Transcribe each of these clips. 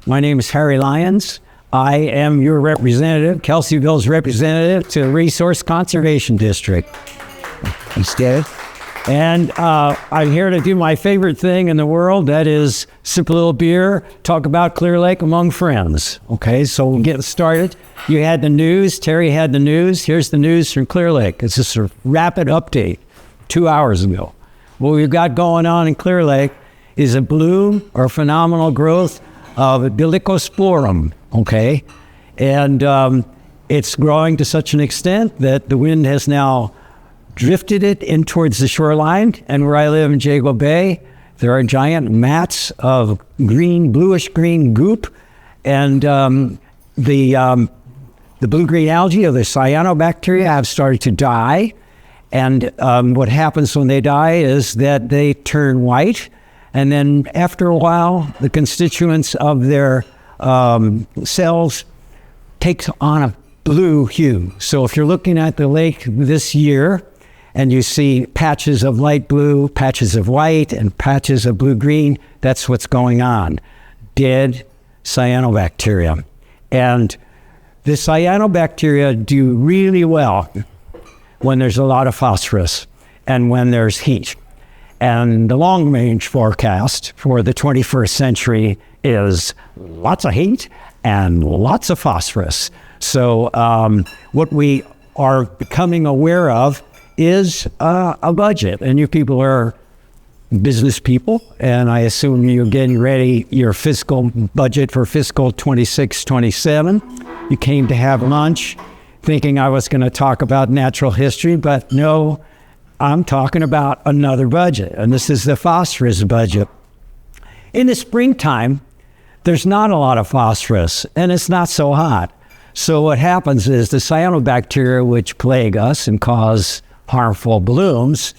My name is Harry Lyons. I am your representative, Kelseyville's representative to the Resource Conservation District. And I'm here to do my favorite thing in the world, that is sip a little beer, talk about Clear Lake among friends. Okay, so we'll get started. You had the news, Terry had the news. Here's the news from Clear Lake. It's just a rapid update 2 hours ago. What we've got going on in Clear Lake is a bloom or phenomenal growth of Dolichosporum, okay? And it's growing to such an extent that the wind has now drifted it in towards the shoreline. And where I live in Jago Bay, there are giant mats of green, bluish-green goop. And the blue-green algae, or the cyanobacteria, have started to die. And what happens when they die is that they turn white. And then after a while, the constituents of their cells take on a blue hue. So if you're looking at the lake this year, and you see patches of light blue, patches of white, and patches of blue-green, that's what's going on. Dead cyanobacteria. And the cyanobacteria do really well when there's a lot of phosphorus and when there's heat. And the long-range forecast for the 21st century is lots of heat and lots of phosphorus. So what we are becoming aware of is a budget. And you people are business people, and I assume you're getting ready your fiscal budget for fiscal 26-27. You came to have lunch thinking I was going to talk about natural history, but no, I'm talking about another budget, and this is the phosphorus budget. In the springtime, there's not a lot of phosphorus, and it's not so hot. So what happens is the cyanobacteria, which plague us and cause harmful blooms,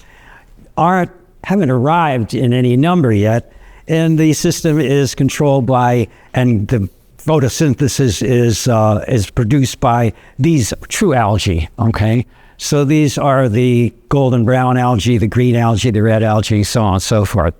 haven't arrived in any number yet, and the system is controlled by, and the photosynthesis is produced by these true algae, okay? So these are the golden brown algae, the green algae, the red algae, so on and so forth.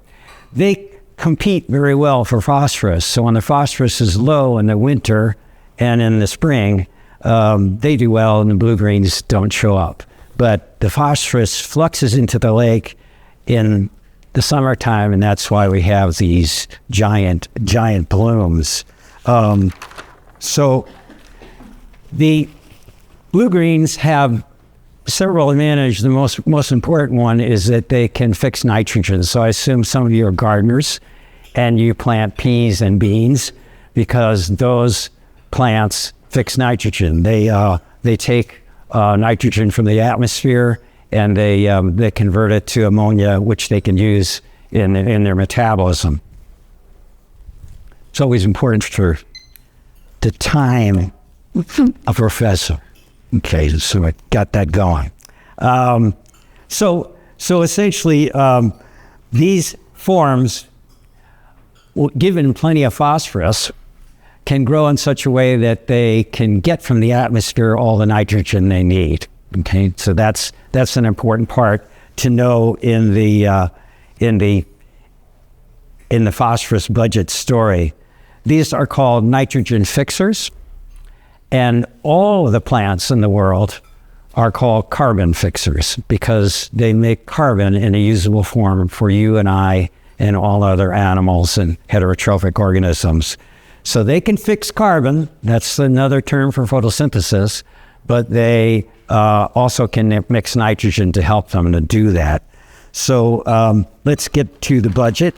They compete very well for phosphorus. So when the phosphorus is low in the winter and in the spring, they do well and the blue-greens don't show up. But the phosphorus fluxes into the lake in the summertime, and that's why we have these giant blooms. So the blue-greens have several advantages. The most important one is that they can fix nitrogen. So I assume some of you are gardeners and you plant peas and beans because those plants fix nitrogen. They take nitrogen from the atmosphere and they convert it to ammonia, which they can use in their metabolism. It's always important to time a professor. Okay, so I got that going. So essentially, these forms, given plenty of phosphorus, can grow in such a way that they can get from the atmosphere all the nitrogen they need. Okay, so that's an important part to know in the phosphorus budget story. These are called nitrogen fixers. And all of the plants in the world are called carbon fixers because they make carbon in a usable form for you and I and all other animals and heterotrophic organisms. So they can fix carbon, that's another term for photosynthesis, but they also can mix nitrogen to help them to do that. So let's get to the budget.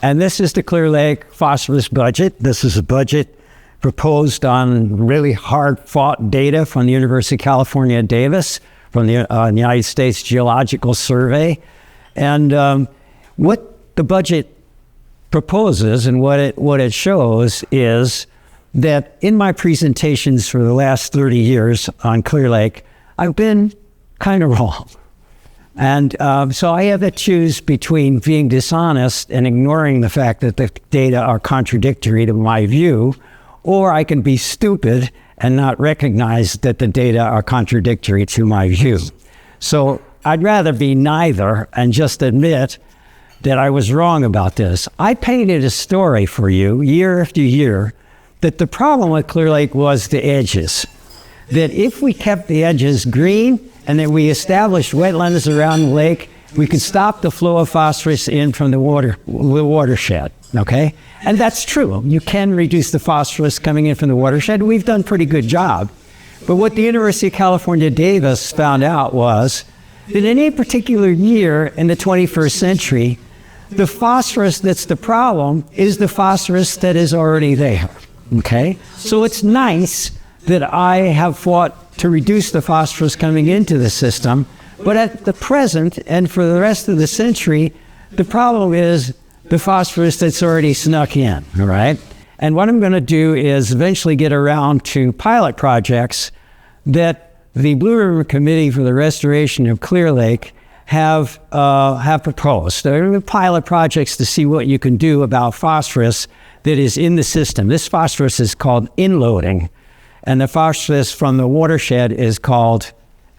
And this is the Clear Lake phosphorus budget. This is a budget proposed on really hard-fought data from the University of California, Davis, from the United States Geological Survey. And what the budget proposes and what it shows is that in my presentations for the last 30 years on Clear Lake, I've been kind of wrong. And so I have to choose between being dishonest and ignoring the fact that the data are contradictory to my view, or I can be stupid and not recognize that the data are contradictory to my view. So I'd rather be neither and just admit that I was wrong about this. I painted a story for you year after year that the problem with Clear Lake was the edges. That if we kept the edges green and that we established wetlands around the lake, we could stop the flow of phosphorus in from the watershed, okay? And that's true. You can reduce the phosphorus coming in from the watershed. We've done a pretty good job. But what the University of California, Davis found out was that in any particular year in the 21st century, the phosphorus that's the problem is the phosphorus that is already there, okay? So it's nice that I have fought to reduce the phosphorus coming into the system, but at the present and for the rest of the century, the problem is the phosphorus that's already snuck in, all right? And what I'm going to do is eventually get around to pilot projects that the Blue River Committee for the Restoration of Clear Lake have proposed. They're pilot projects to see what you can do about phosphorus that is in the system. This phosphorus is called inloading, and the phosphorus from the watershed is called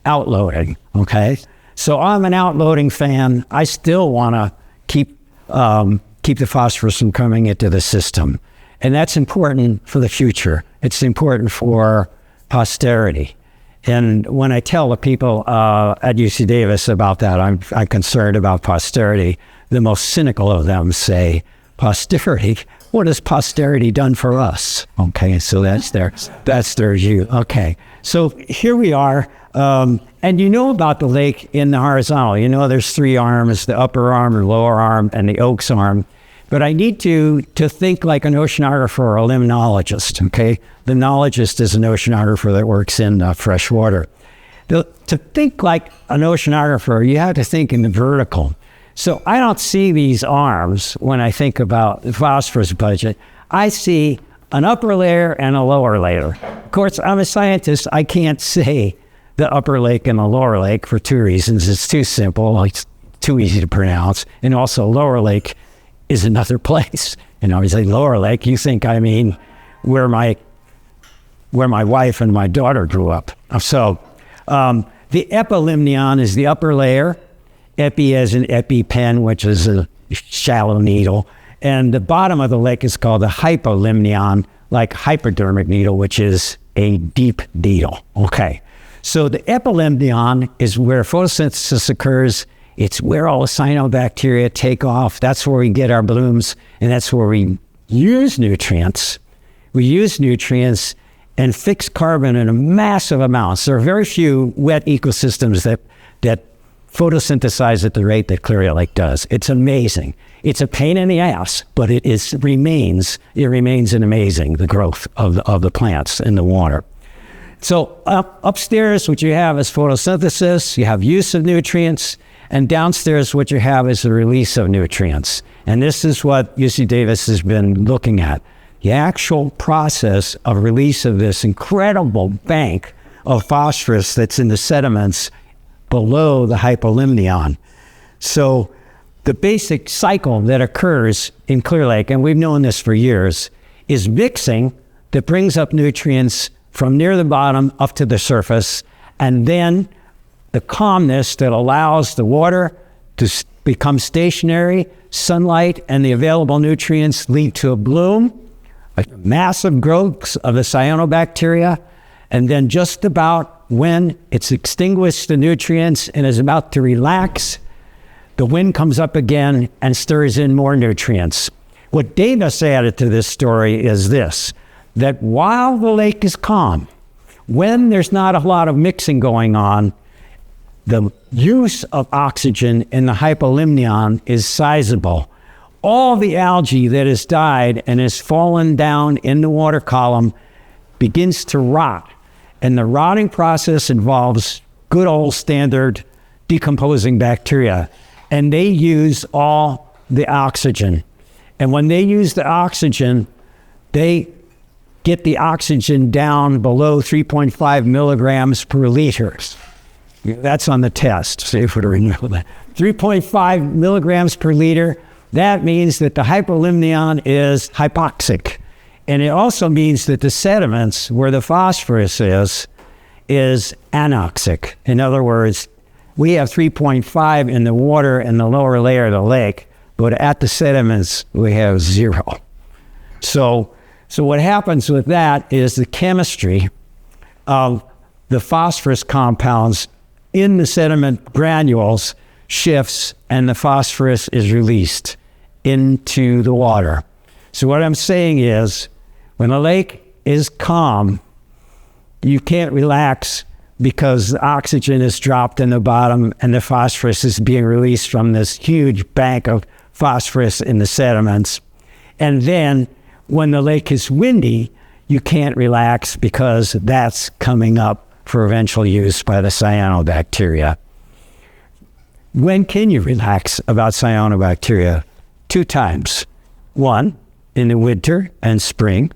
outloading, okay? So I'm an outloading fan. I still want to keep the phosphorus from coming into the system. And that's important for the future. It's important for posterity. And when I tell the people at UC Davis about that, I'm concerned about posterity. The most cynical of them say, posterity? What has posterity done for us? Okay, so that's their view. Okay, so here we are. And you know about the lake in the horizontal. You know there's three arms, the upper arm, the lower arm, and the Oaks arm. But I need to think like an oceanographer or a limnologist, okay? Limnologist is an oceanographer that works in fresh water. To think like an oceanographer, you have to think in the vertical. So I don't see these arms when I think about the phosphorus budget. I see an upper layer and a lower layer. Of course, I'm a scientist. I can't say the upper lake and the lower lake for two reasons. It's too simple. It's too easy to pronounce. And also lower lake is another place. And I say lower lake, you think I mean where my wife and my daughter grew up. So the epilimnion is the upper layer. Epi as an EpiPen, which is a shallow needle. And the bottom of the lake is called the hypolimnion, like hypodermic needle, which is a deep needle. Okay. So the epilimnion is where photosynthesis occurs. It's where all the cyanobacteria take off. That's where we get our blooms, and that's where we use nutrients. We use nutrients and fix carbon in a massive amounts. There are very few wet ecosystems that photosynthesize at the rate that Clear Lake does. It's amazing. It's a pain in the ass, but it remains amazing, the growth of the plants in the water. So upstairs, what you have is photosynthesis, you have use of nutrients, and downstairs, what you have is the release of nutrients. And this is what UC Davis has been looking at. The actual process of release of this incredible bank of phosphorus that's in the sediments below the hypolimnion. So the basic cycle that occurs in Clear Lake, and we've known this for years, is mixing that brings up nutrients from near the bottom up to the surface, and then the calmness that allows the water to become stationary, sunlight and the available nutrients lead to a bloom, a massive growth of the cyanobacteria, and then just about when it's extinguished the nutrients and is about to relax, the wind comes up again and stirs in more nutrients. What Davis added to this story is this, that while the lake is calm, when there's not a lot of mixing going on, the use of oxygen in the hypolimnion is sizable. All the algae that has died and has fallen down in the water column begins to rot. And the rotting process involves good old standard decomposing bacteria. And they use all the oxygen. And when they use the oxygen, they get the oxygen down below 3.5 milligrams per liter. That's on the test. See if we remember that. 3.5 milligrams per liter. That means that the hypolimnion is hypoxic. And it also means that the sediments where the phosphorus is anoxic. In other words, we have 3.5 in the water in the lower layer of the lake, but at the sediments, we have 0. So what happens with that is the chemistry of the phosphorus compounds in the sediment granules shifts, and the phosphorus is released into the water. So what I'm saying is, when a lake is calm, you can't relax because the oxygen is dropped in the bottom and the phosphorus is being released from this huge bank of phosphorus in the sediments. And then when the lake is windy, you can't relax because that's coming up for eventual use by the cyanobacteria. When can you relax about cyanobacteria? 2 times. 1, in the winter and spring,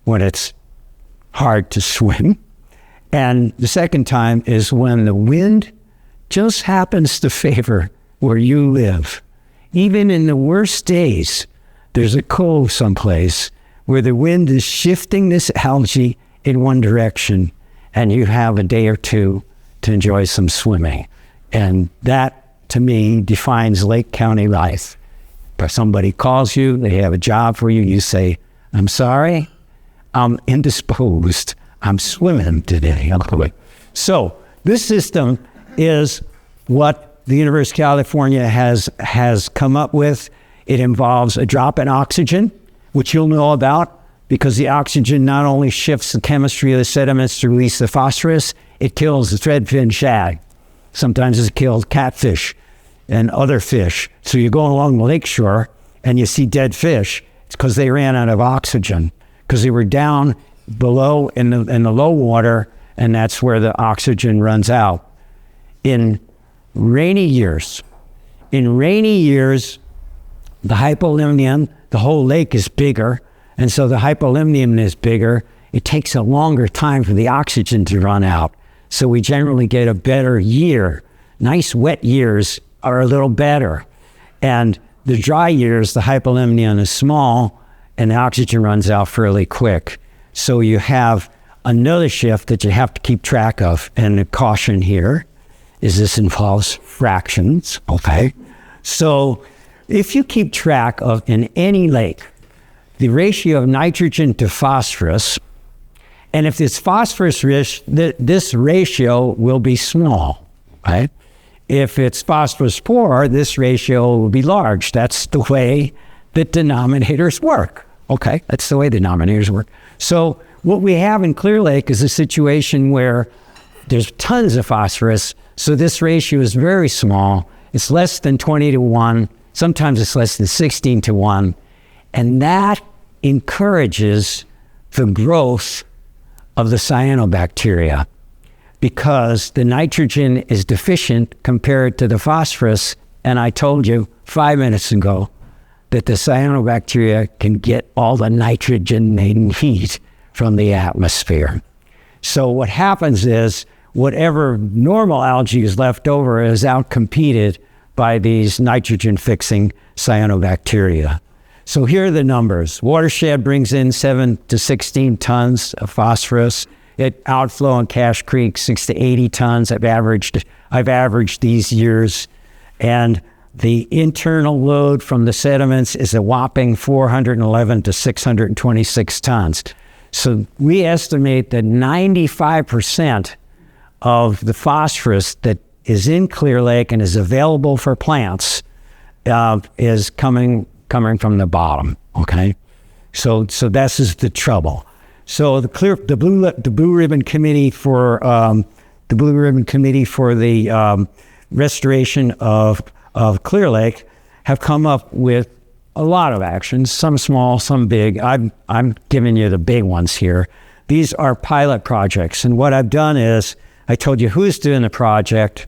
when it's hard to swim. And the second time is when the wind just happens to favor where you live. Even in the worst days, there's a cove someplace where the wind is shifting this algae in one direction, and you have a day or 2 to enjoy some swimming. And that, to me, defines Lake County life. If somebody calls you, they have a job for you, you say, I'm sorry, I'm indisposed. I'm swimming today. So this system is what the University of California has come up with. It involves a drop in oxygen, which you'll know about, because the oxygen not only shifts the chemistry of the sediments to release the phosphorus, it kills the threadfin shad. Sometimes it kills catfish and other fish. So you go along the lakeshore and you see dead fish. It's because they ran out of oxygen, because they were down below in the low water, and that's where the oxygen runs out. In rainy years, the hypolimnium, the whole lake is bigger, and so the hypolimnium is bigger. It takes a longer time for the oxygen to run out. So we generally get a better year. Nice wet years are a little better. And the dry years, the hypolimnium is small, and the oxygen runs out fairly quick. So you have another shift that you have to keep track of. And the caution here is this involves fractions, okay? So if you keep track of, in any lake, the ratio of nitrogen to phosphorus, and if it's phosphorus rich, this ratio will be small, right? If it's phosphorus poor, this ratio will be large. That's the way that denominators work. Okay, that's the way the denominators work. So what we have in Clear Lake is a situation where there's tons of phosphorus, so this ratio is very small. It's less than 20 to 1. Sometimes it's less than 16 to 1. And that encourages the growth of the cyanobacteria, because the nitrogen is deficient compared to the phosphorus. And I told you 5 minutes ago that the cyanobacteria can get all the nitrogen they need from the atmosphere. So what happens is whatever normal algae is left over is outcompeted by these nitrogen-fixing cyanobacteria. So here are the numbers. Watershed brings in 7 to 16 tons of phosphorus. Outflow in Cache Creek, 6 to 80 tons. I've averaged these years. And the internal load from the sediments is a whopping 411 to 626 tons. So we estimate that 95% of the phosphorus that is in Clear Lake and is available for plants is coming from the bottom. Okay, so this is the trouble. So the Blue Ribbon Committee for the restoration of Clear Lake have come up with a lot of actions, some small, some big. I'm giving you the big ones here. These are pilot projects, and what I've done is I told you who's doing the project,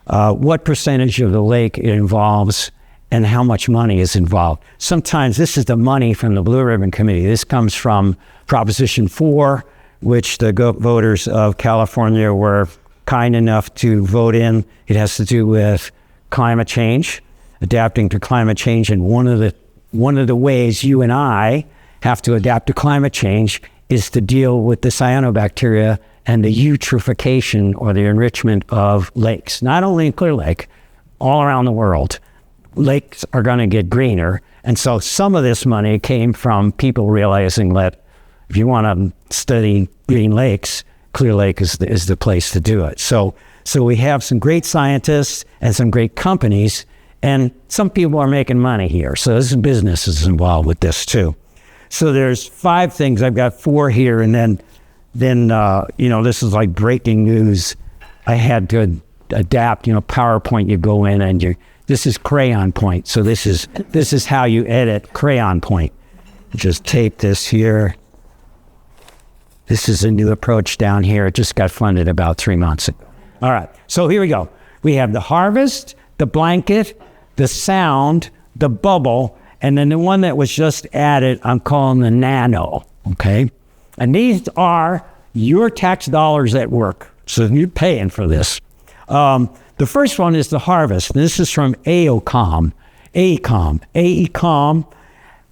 what percentage of the lake it involves, and how much money is involved. Sometimes this is the money from the Blue Ribbon Committee. This comes from Proposition 4, which the voters of California were kind enough to vote in. It has to do with climate change, adapting to climate change, and one of the ways you and I have to adapt to climate change is to deal with the cyanobacteria and the eutrophication, or the enrichment of lakes, not only in Clear Lake, all around the world. lakes are going to get greener. And so some of this money came from people realizing that if you want to study green lakes, Clear Lake is the place to do it. So we have some great scientists and some great companies, and some people are making money here. So this business is involved with this too. So there's 5 things. I've got 4 here, and then this is like breaking news. I had to adapt, PowerPoint, you go in and this is crayon point. So this is how you edit crayon point. Just tape this here. This is a new approach down here. It just got funded about 3 months ago. All right, so here we go. We have the harvest, the blanket, the sound, the bubble, and then the one that was just added, I'm calling the nano, okay? And these are your tax dollars at work. So you're paying for this. The first one is the harvest. This is from AECOM. AECOM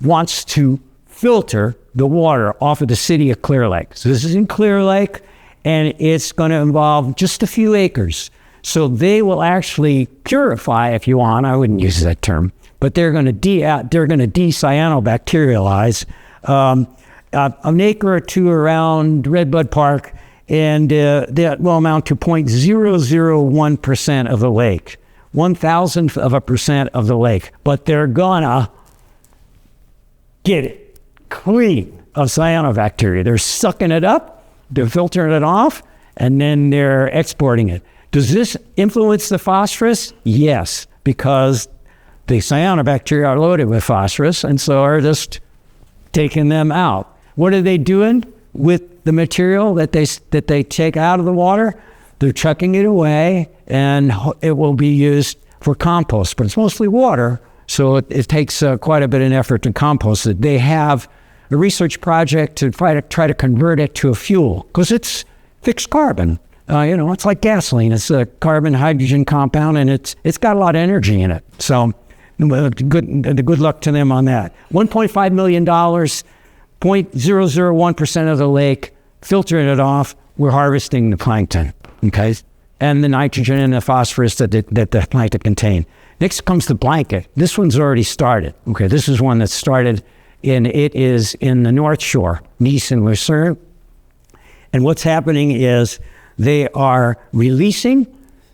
wants to filter the water off of the city of Clear Lake. So this is in Clear Lake, and it's going to involve just a few acres. So they will actually purify, if you want. I wouldn't use that term, but they're going to decyanobacterialize an acre or two around Redbud Park, and that will amount to 0.001% of the lake, 1,000th of a percent of the lake. But they're gonna get it clean of cyanobacteria. They're sucking it up, they're filtering it off, and then they're exporting it. Does this influence the phosphorus? Yes, because the cyanobacteria are loaded with phosphorus, and so are just taking them out. What are they doing with the material that they take out of the water? They're chucking it away, and it will be used for compost. But it's mostly water, so it takes quite a bit of effort to compost it. They have a research project to try to convert it to a fuel, because it's fixed carbon. It's like gasoline. It's a carbon-hydrogen compound, and it's got a lot of energy in it. So good luck to them on that. $1.5 million, 0.001% of the lake, filtering it off. We're harvesting the plankton, okay? And the nitrogen and the phosphorus that the plankton contain. Next comes the blanket. This one's already started. Okay, this is one that started it is in the North Shore, Nice and Lucerne. And what's happening is they are releasing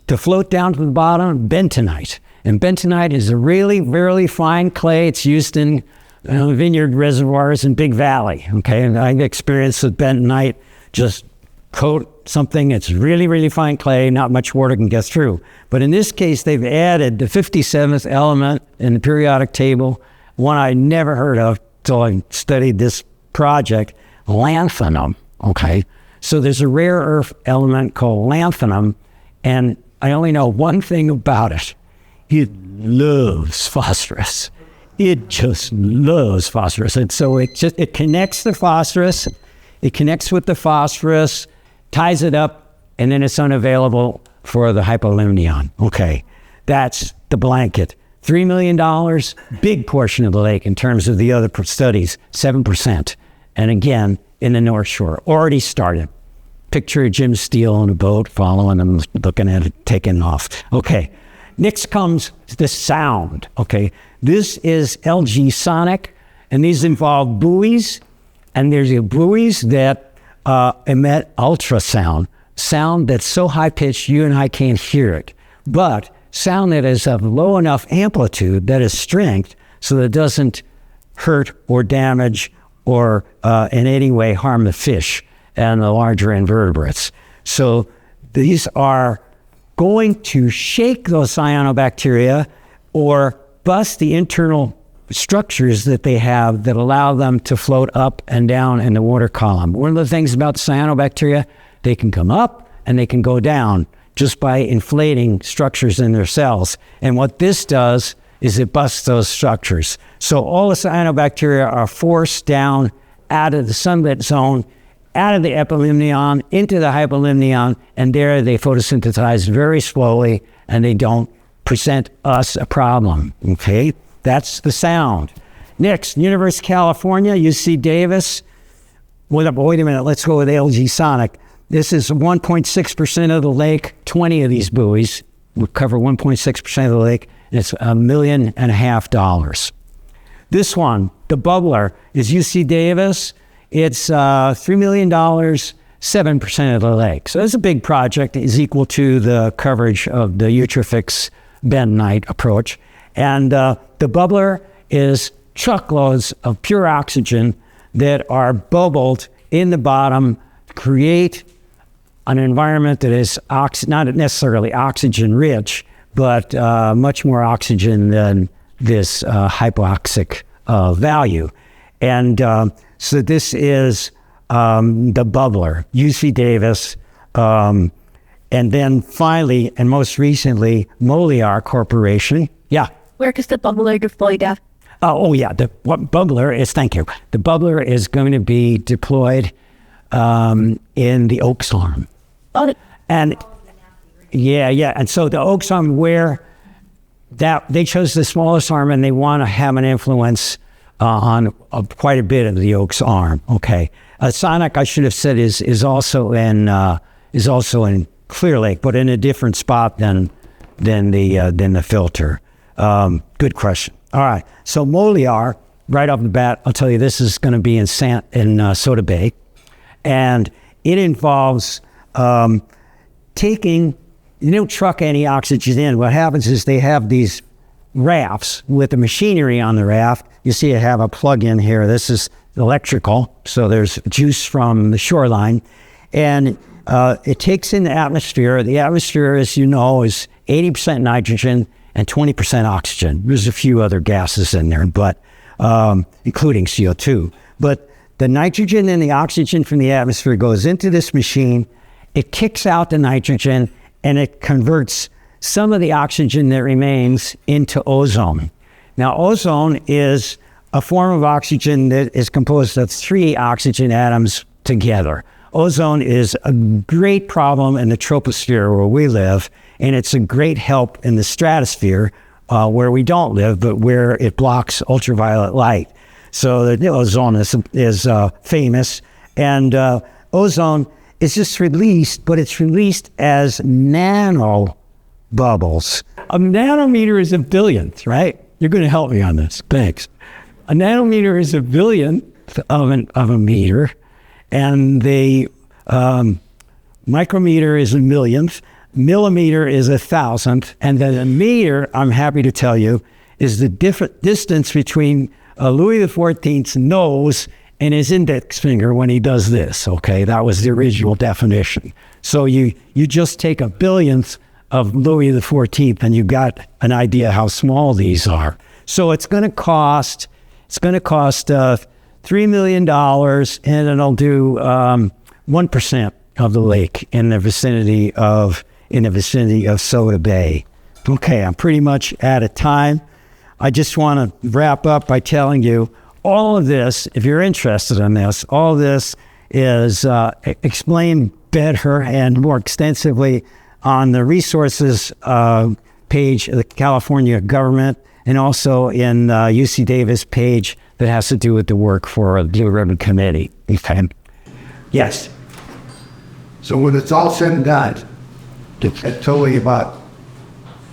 to float down to the bottom bentonite. And bentonite is a really, really fine clay. It's used in vineyard reservoirs in Big Valley, okay? And I experienced with bentonite, just coat something, it's really, really fine clay, not much water can get through. But in this case, they've added the 57th element in the periodic table, one I never heard of till I studied this project, lanthanum, okay? So there's a rare earth element called lanthanum, and I only know one thing about it. It loves phosphorus. It just loves phosphorus. And so it connects the phosphorus, it connects with the phosphorus, ties it up, and then it's unavailable for the hypolimnion. Okay, that's the blanket. $3 million, big portion of the lake in terms of the other studies, 7%. And again, in the North Shore, already started. Picture Jim Steele on a boat, following them, looking at it, taking off. Okay, next comes the sound, okay? This is LG Sonic, and these involve buoys, and there's buoys that emit ultrasound, sound that's so high-pitched you and I can't hear it, but sound that is of low enough amplitude, that is strength, so that it doesn't hurt or damage or in any way harm the fish and the larger invertebrates. So these are going to shake those cyanobacteria or bust the internal structures that they have that allow them to float up and down in the water column. One of the things about the cyanobacteria, they can come up and they can go down just by inflating structures in their cells. And what this does is it busts those structures. So all the cyanobacteria are forced down out of the sunlit zone, out of the epilimnion, into the hypolimnion, and there they photosynthesize very slowly, and they don't present us a problem, okay? That's the sound. Next, University of California, UC Davis. Wait a minute, let's go with LG Sonic. This is 1.6% of the lake, 20 of these buoys would cover 1.6% of the lake, It's $1.5 million. This one, the bubbler, is UC Davis. It's $3 million, 7% of the lake. So it's a big project. It's equal to the coverage of the Eutrophix bentonite approach. And the bubbler is truckloads of pure oxygen that are bubbled in the bottom to create an environment that is not necessarily oxygen rich, but much more oxygen than this hypoxic value. And so this is the bubbler, UC Davis, and then finally, and most recently, Moliar Corporation. Yeah. Where is the bubbler deployed at? The bubbler is, thank you. The bubbler is going to be deployed in the Oaks Arm. And and so the Oaks Arm, where that they chose the smallest arm, and they want to have an influence on quite a bit of the Oaks Arm. Okay, Sonic, I should have said, is also in Clear Lake, but in a different spot than the filter. Good question. All right, so Moliar, right off the bat, I'll tell you, this is going to be in Soda Bay, and it involves taking. You don't truck any oxygen in. What happens is they have these rafts with the machinery on the raft. You see I have a plug in here. This is electrical, so there's juice from the shoreline. And it takes in the atmosphere. The atmosphere, as you know, is 80% nitrogen and 20% oxygen. There's a few other gases in there, but including CO2. But the nitrogen and the oxygen from the atmosphere goes into this machine. It kicks out the nitrogen, and it converts some of the oxygen that remains into ozone. Now, ozone is a form of oxygen that is composed of 3 oxygen atoms together. Ozone is a great problem in the troposphere where we live, and it's a great help in the stratosphere where we don't live, but where it blocks ultraviolet light. So the ozone is famous, and ozone is just released, but it's released as nano bubbles. A nanometer is a billionth, right? You're going to help me on this. Thanks. A nanometer is a billionth of a meter, and the micrometer is a millionth, millimeter is 1,000th, and then a meter, I'm happy to tell you, is the distance between Louis XIV's nose and his index finger when he does this. Okay, that was the original definition. So you just take a billionth of Louis XIV, and you got an idea how small these are. So it's going to cost $3 million, and it'll do 1% of the lake in the vicinity of Soda Bay. Okay, I'm pretty much out of time. I just want to wrap up by telling you all of this, if you're interested in this, all of this is explained better and more extensively on the resources page of the California government, and also in UC Davis page that has to do with the work for the Blue Ribbon Committee. Okay. Yes. So when it's all said and done, it's totally about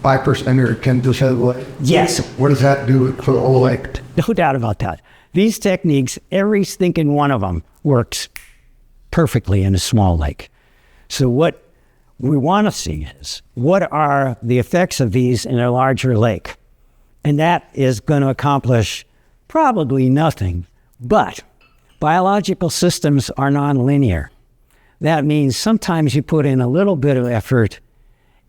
5% or 10% of the lake? Yes. What does that do for the whole lake? No doubt about that. These techniques, every stinking one of them works perfectly in a small lake. So what we want to see is, what are the effects of these in a larger lake? And that is going to accomplish probably nothing. But biological systems are nonlinear. That means sometimes you put in a little bit of effort,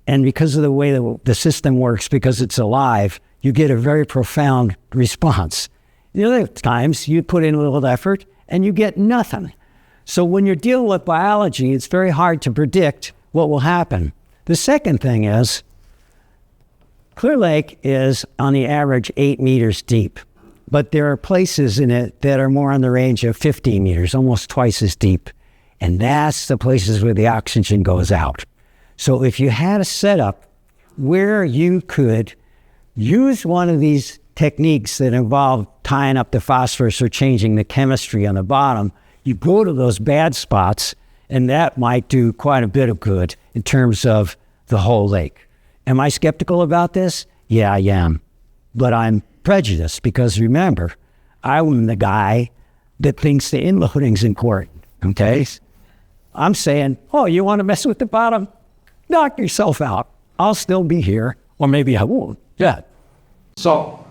and because of the way the system works, because it's alive, you get a very profound response. The other times you put in a little effort and you get nothing. So when you're dealing with biology, it's very hard to predict what will happen. The second thing is, Clear Lake is on the average 8 meters deep, but there are places in it that are more on the range of 15 meters, almost twice as deep. And that's the places where the oxygen goes out. So if you had a setup where you could use one of these techniques that involve tying up the phosphorus or changing the chemistry on the bottom, you go to those bad spots, and that might do quite a bit of good in terms of the whole lake. Am I skeptical about this? Yeah, I am. But I'm prejudiced because remember, I'm the guy that thinks the inloading's important, okay? I'm saying, oh, you want to mess with the bottom? Knock yourself out. I'll still be here, or maybe I won't. Yeah. So,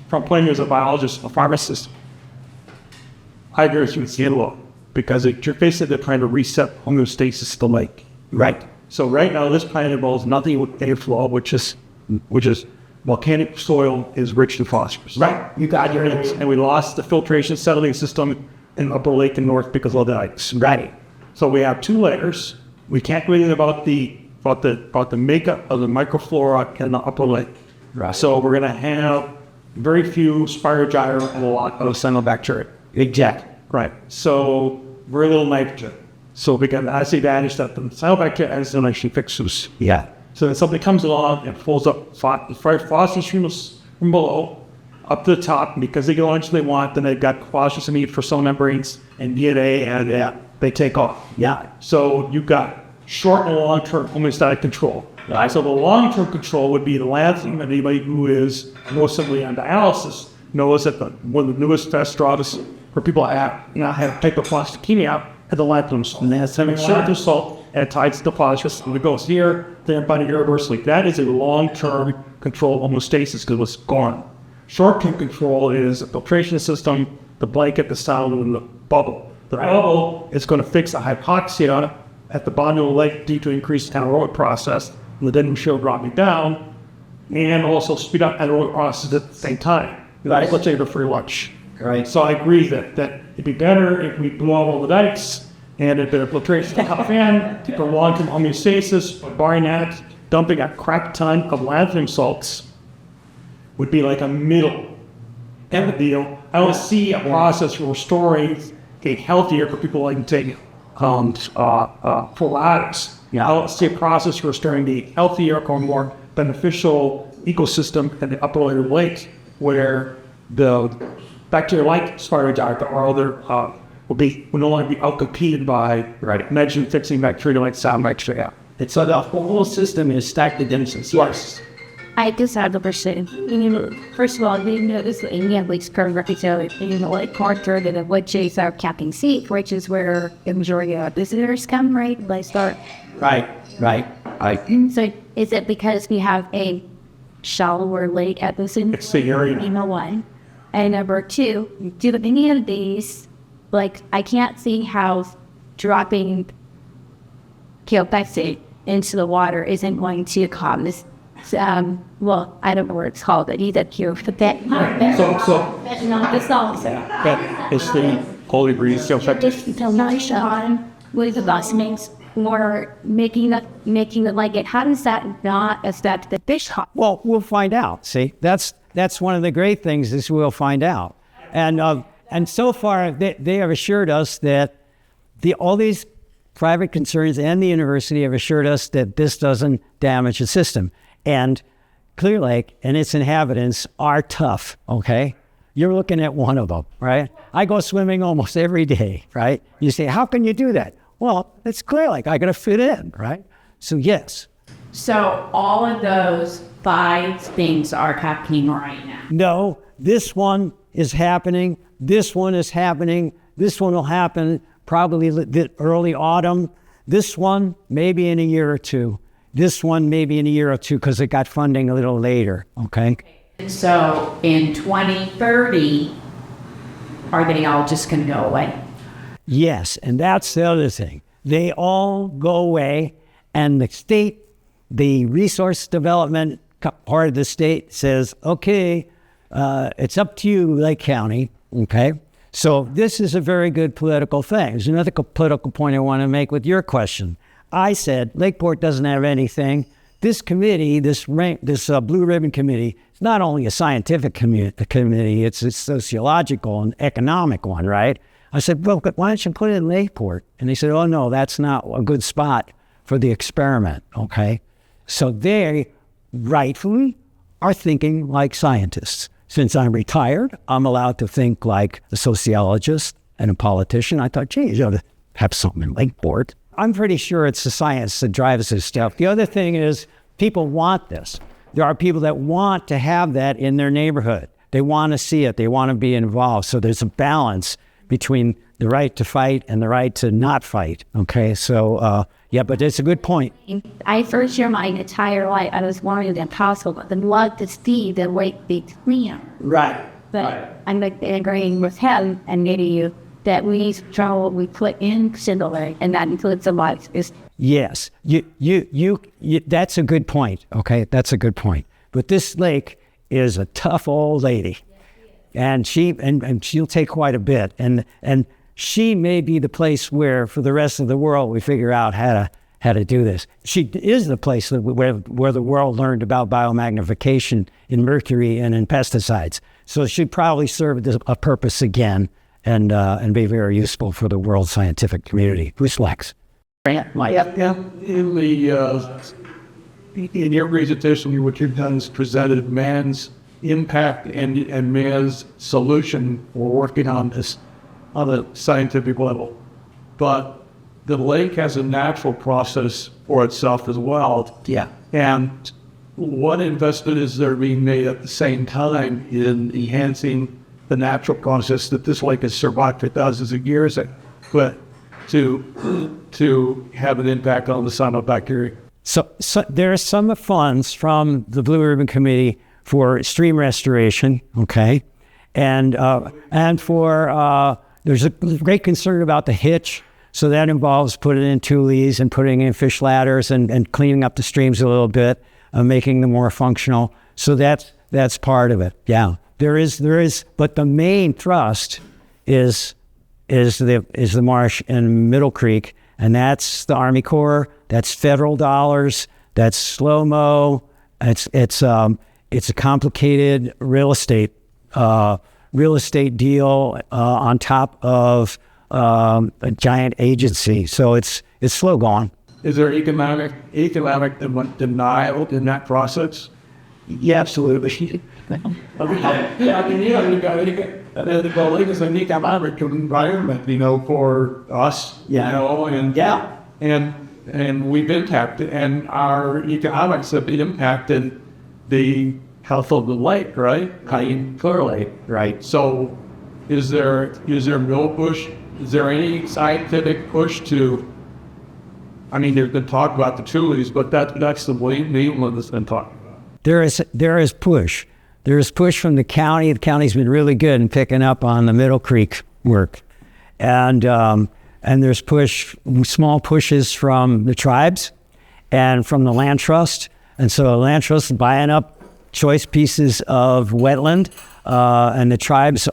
from point of view as a biologist, a pharmacist, I agree with you with the because you're basically trying to reset homeostasis to the lake. Right. So right now, this planet involves nothing with airflow, which is volcanic soil is rich in phosphorus. Right. You got your answer. And we lost the filtration settling system in Upper Lake and North because of the ice. Right. So we have two layers. We can't do anything about the makeup of the microflora in the Upper Lake. Right. So we're going to have very few spirogyra and a lot of cyanobacteria. Exactly. Right. So very little nitrogen. So we got the advantage that the cyanobacteria and actually fixes. Yeah. So then something comes along and pulls up phosphorus from below up to the top because they get how much they want. Then they've got phosphorus in it for cell membranes and DNA, and they take off. Yeah. So you've got short and long-term homeostatic control. Right. So the long-term control would be the last thing that anybody who is mostly on dialysis knows that one of the newest test drugs for people that have hypophosphatemia had the lanthanum salt. And that's having lanthanum salt and it ties to the phosphorus and it goes here, then by the irreversibly. That is a long-term control of homeostasis because it's gone. Short-term control is a filtration system, the blanket, the sound, and the bubble. The bubble is going to fix the hypoxia at the bottom of the lake due to increased anaerobic process, and the dead shield dropping down, and also speed up anaerobic process at the same time. Let's say for free lunch. Right. So I agree that it'd be better if we blew out all the dikes and a bit of filtration to come in for long-term homeostasis, but barring that, dumping a crap ton of lanthanum salts would be like a middle end deal. I don't see a process for restoring a healthier for people like to take probiotics. I don't see a process for restoring the healthier or more beneficial ecosystem in the upper layer of the lake where the bacteria like spirogyra or other will no longer be outcompeted by nitrogen-fixing bacteria like cyanobacteria. And so the whole system is stacked against itself. Yes. I just had a question. First of all, you notice that Indian Lake's current reputation in the lake quarter that which is our capping seat, which is where the majority of visitors come, right? They start. Right. So is it because we have a shallower lake at this in It's the area. number one? And number two, do any of these, like, I can't see how dropping Kelseyville into the water isn't going to cause well, I don't know what it's called, but either cure for that. So That's all. that is the holy breeze. So Just until nice on with the busments or making it like it. How does that not affect the fish hawk? Well, we'll find out. See, that's one of the great things is we'll find out. And so far they have assured us that all these private concerns and the university have assured us that this doesn't damage the system. And Clear Lake and its inhabitants are tough, okay? You're looking at one of them, right? I go swimming almost every day, right? You say, how can you do that? Well, it's Clear Lake. I got to fit in, right? So, yes. So all of those 5 things are happening right now. No, this one is happening. This one is happening. This one will happen probably the early autumn. This one, maybe in a year or two. This one, maybe in a year or two, because it got funding a little later, okay? So in 2030, are they all just going to go away? Yes, and that's the other thing. They all go away, and the state, the resource development part of the state says, okay, it's up to you, Lake County, okay? So this is a very good political thing. There's another political point I want to make with your question. I said Lakeport doesn't have anything. This committee, this Blue Ribbon Committee, it's not only a scientific committee, it's a sociological and economic one, right? I said, well, why don't you put it in Lakeport? And they said, oh, no, that's not a good spot for the experiment, okay? So they rightfully are thinking like scientists. Since I'm retired, I'm allowed to think like a sociologist and a politician. I thought, gee, you ought to have something in Lakeport. I'm pretty sure it's the science that drives this stuff. The other thing is people want this. there are people that want to have that in their neighborhood. They want to see it. They want to be involved. So there's a balance between the right to fight and the right to not fight. Okay, so yeah, but it's a good point. I first year my entire life, I was wanting it impossible, but then love to see the way they clean. Right. But I'm like agreeing with him and maybe you that we need to try what we put in Single Lake, and that includes the lights. Yes, you that's a good point. Okay, that's a good point. But this lake is a tough old lady, and she'll take quite a bit, and she may be the place where, for the rest of the world, we figure out how to do this. She is the place where the world learned about biomagnification in mercury and in pesticides. So it should probably serve a purpose again and be very useful for the world scientific community. Who's Lex? In your presentation, what you've done is presented man's impact and man's solution for working on this on a scientific level. But the lake has a natural process for itself as well. Yeah. And what investment is there being made at the same time in enhancing the natural process that this lake has survived for thousands of years, but to have an impact on the cyanobacteria? So there are some funds from the Blue Ribbon Committee for stream restoration, okay, and for there's a great concern about the hitch, so that involves putting in tules and putting in fish ladders and cleaning up the streams a little bit, making them more functional. So that's part of it. Yeah, there is, but the main thrust is the marsh in Middle Creek, and that's the Army Corps. That's federal dollars. That's slow-mo. It's a complicated real estate deal on top of a giant agency. So it's slow going. Is there economic denial in that process? Yeah, absolutely. The lake is a unique economic environment, for us, and we've impacted, and our economics have impacted the health of the lake, right? Clearly, right. So, is there real push? Is there any scientific push to? I mean, there's been talk about the tules, but that's the main one that's been talked about. There is push. There is push from the county. The county's been really good in picking up on the Middle Creek work, and there's small pushes from the tribes and from the land trust. And so the land trust is buying up choice pieces of wetland, and the tribes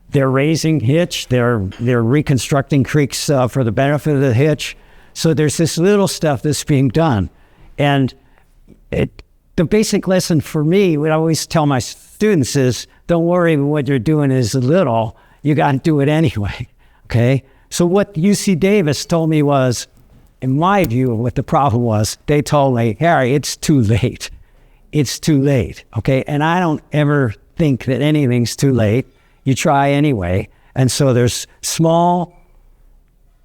they're raising hitch. They're reconstructing creeks for the benefit of the hitch. So there's this little stuff that's being done, and the basic lesson for me, what I always tell my students is, don't worry what you're doing is little. You got to do it anyway. Okay. So what UC Davis told me was, in my view, what the problem was, they told me, Harry, it's too late. It's too late. Okay. And I don't ever think that anything's too late. You try anyway. And so there's small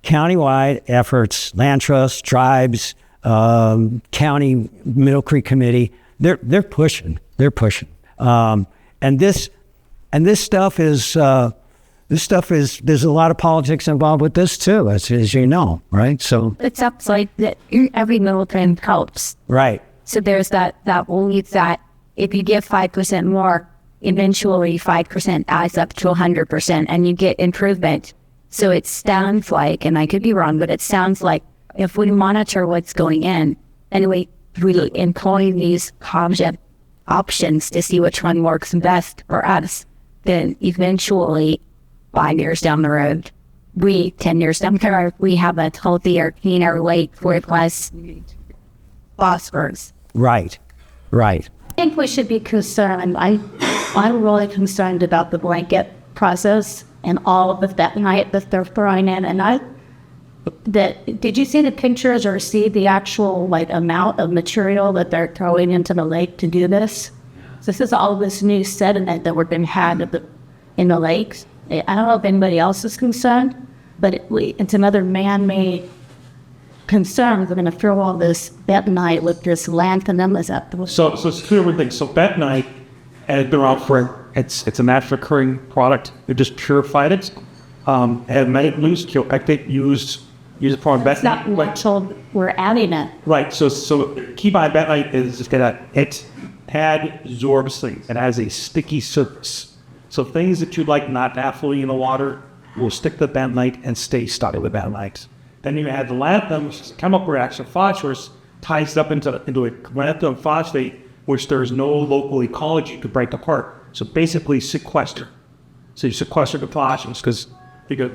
countywide efforts, land trust, tribes, county Middle Creek Committee. They're pushing. And this stuff is there's a lot of politics involved with this too, as you know, right? So It sounds like that every militant helps. Right. So there's that belief that if you give 5% more, eventually 5% adds up to 100% and you get improvement. So it sounds like, and I could be wrong, but it sounds like if we monitor what's going in and we employ these options to see which one works best for us, then eventually 5 years down the road, 10 years down the road, we have a healthier, cleaner lake with less phosphorus. Right. I think we should be concerned. I'm really concerned about the blanket process and all of the fentanyl that they're throwing in. And did you see the pictures or see the actual amount of material that they're throwing into the lake to do this? So this is all this new sediment that we're being had in the lakes. I don't know if anybody else is concerned, but it's another man-made concerned we're going to throw all this bentonite with this lanthanum. Is that the So it's clear one thing. So bentonite has been around for, it's a naturally occurring product. They just purified it. And made it loose, I think used it for It's not bentonite. natural. We're adding it. Right. So key by bentonite is that it adsorbs things. It has a sticky surface. So things that you'd like not to have floating in the water will stick to the bentonite and stay stuck with bentonite. Then you add the lanthanum, which is a chemical reaction. Phosphorus ties it up into a lanthanum phosphate, which there's no local ecology to break apart. So basically sequester. So you sequester the phosphorus because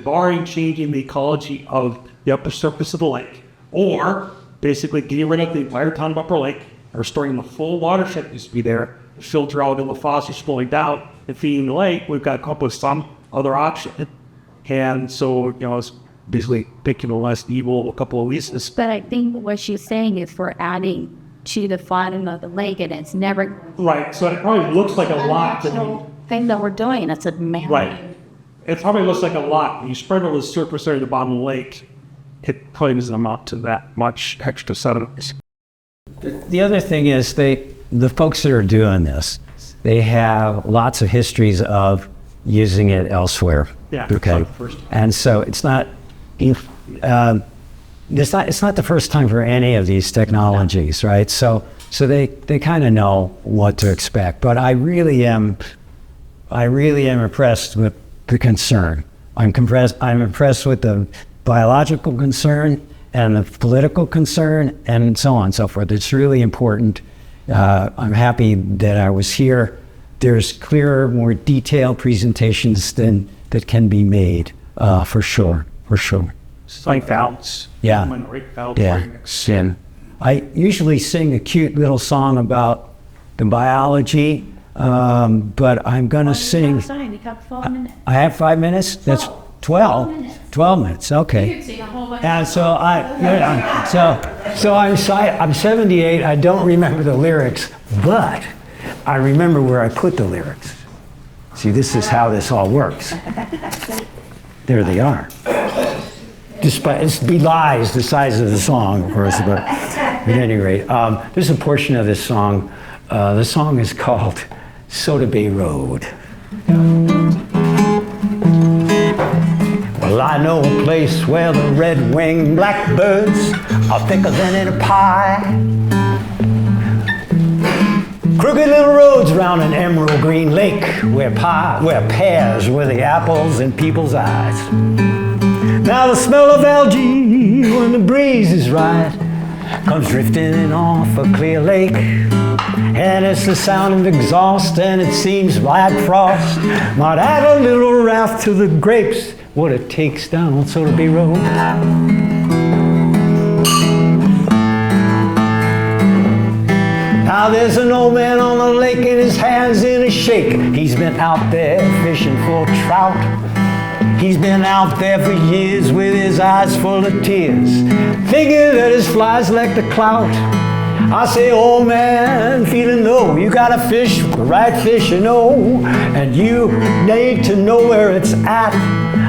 barring changing the ecology of the upper surface of the lake, or basically getting rid of the entire ton of upper lake, or restoring the full watershed that used to be there, filter out all the phosphorus flowing down and feeding the lake, we've got to come up with some other option. And so, it's basically picking a less evil a couple of leases. But I think what she's saying is we're adding to the bottom of the lake, and it's never Right, so it probably looks like a lot to me. the thing that we're doing. It's a man. Right. It probably looks like a lot. When you spread all the surface area of the bottom of the lake, it probably doesn't amount to that much extra sediment. The other thing is the folks that are doing this, they have lots of histories of using it elsewhere. Yeah. Okay. First. And so it's not the first time for any of these technologies, right? So they kind of know what to expect. But I really am impressed with the concern. I'm impressed with the biological concern and the political concern and so on and so forth. It's really important. I'm happy that I was here. There's clearer, more detailed presentations that can be made, for sure. Like valves. Yeah. Valves. Yeah. I usually sing a cute little song about the biology, but I'm going to sing. Sorry, you got 12 minutes. I have 5 minutes? That's 12. 12 minutes, okay. And so I'm 78. I don't remember the lyrics, but I remember where I put the lyrics. See, this is how this all works. There they are. Despite it belies the size of the song, of course, but at any rate, there's a portion of this song. The song is called Soda Bay Road. Well, I know a place where the red-winged blackbirds are thicker than in a pie. Crooked little roads round an emerald green lake where pears were the apples in people's eyes. Now the smell of algae when the breeze is right comes drifting in off a clear lake. And it's the sound of exhaust and it seems like frost might add a little wrath to the grapes what it takes down on Soda Bay Road. Now there's an old man on the lake and his hands in a shake. He's been out there fishing for trout. He's been out there for years with his eyes full of tears, thinking that his flies lack the clout. I say, old man, feeling low, you gotta fish the right fish, and you need to know where it's at.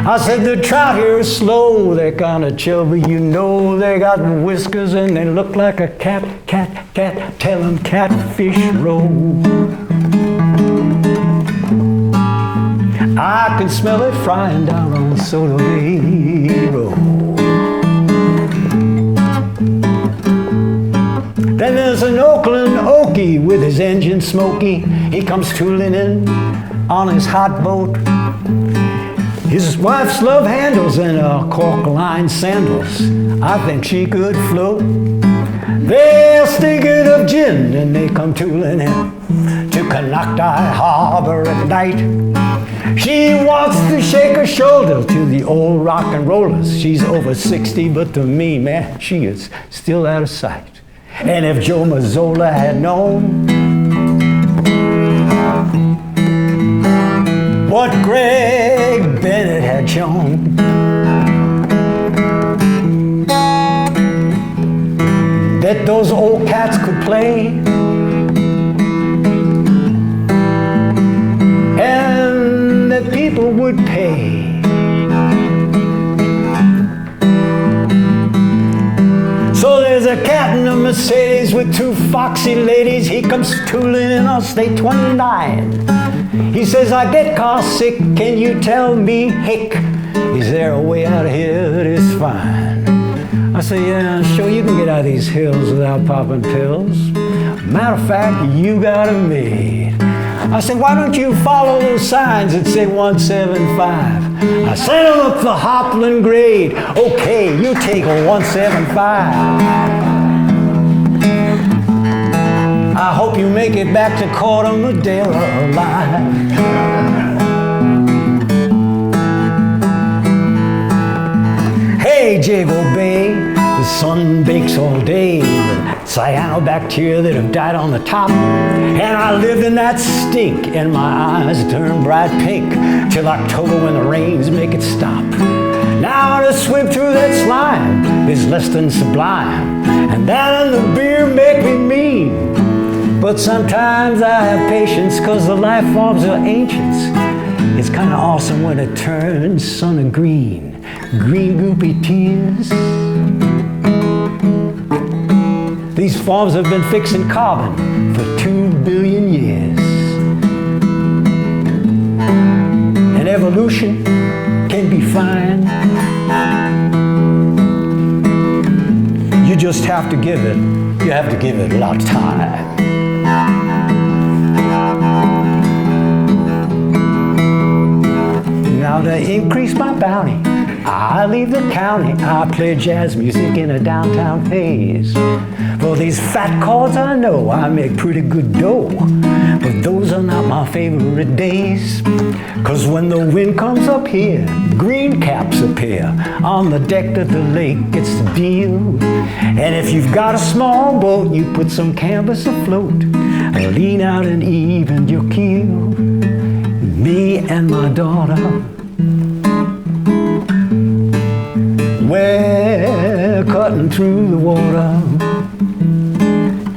I said, the trout here is slow, they're kinda chubby, they got whiskers and they look like a cat, tell 'em catfish roll. I can smell it frying down on Soda Bay Road. Then there's an Oakland Okie with his engine smoky. He comes tooling in on his hot boat. His wife's love handles and cork-lined sandals. I think she could float. They're stinking of gin and they come tooling in to Canocti Harbor at night. She wants to shake her shoulder to the old rock and rollers. She's over 60, but to me, man, she is still out of sight. And if Joe Mazzola had known what Greg Bennett had shown, that those old cats could play, and that people would pay. Mercedes with two foxy ladies. He comes tooling in on State 29. He says, I get car sick, can you tell me, hick, is there a way out of here that is fine? I say, yeah, sure, you can get out of these hills without popping pills. Matter of fact, you got it made. I said, why don't you follow those signs that say 175? I sent him up the Hopland grade. Okay, you take a 175. I hope you make it back to Corte Madera alive. Hey, Jago Bay, the sun bakes all day with cyanobacteria that have died on the top. And I lived in that stink, and my eyes turned bright pink till October when the rains make it stop. Now to swim through that slime is less than sublime, and that and the beer make me mean. But sometimes I have patience, cause the life forms are ancients. It's kinda awesome when it turns sun of green, green goopy tears. These forms have been fixing carbon for 2 billion years. And evolution can be fine. You just have to give it a lot of time. Now to increase my bounty, I leave the county. I play jazz music in a downtown haze. For these fat chords I know I make pretty good dough, but those are not my favorite days. Cause when the wind comes up here, green caps appear on the deck of the lake, it's the deal. And if you've got a small boat, you put some canvas afloat, lean out and even your keel. Me and my daughter, we're cutting through the water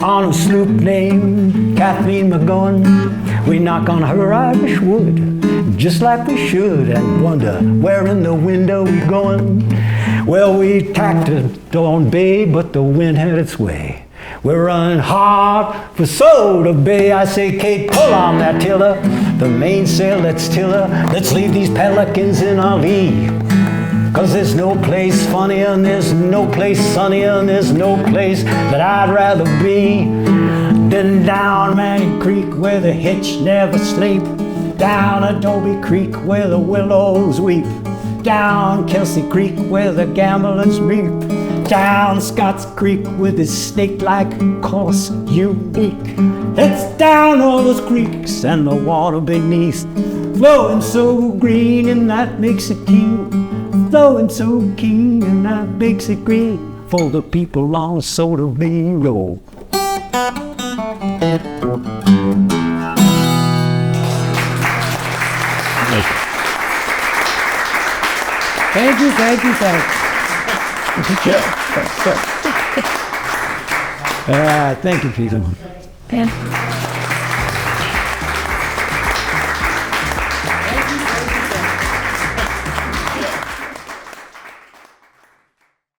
on a sloop named Kathleen McGowan. We knock on her Irish wood, just like we should, and wonder where in the wind are we going. Well, we tacked it on Bay, but the wind had its way. We're running hard for Soda Bay. I say, Kate, pull on that tiller, the mainsail, let's tiller. Let's leave these pelicans in our lee. Cause there's no place funnier, and there's no place sunnier, and there's no place that I'd rather be than down Manny Creek where the hitch never sleep, down Adobe Creek where the willows weep, down Kelsey Creek where the gamblers reap, down Scotts Creek with its snake-like course unique. It's down all those creeks and the water beneath, flowing so green and that makes it keen, flowing so keen and that makes it green for the people on the Soda Bay Road. Thank you. Thank you, Peter. Yeah.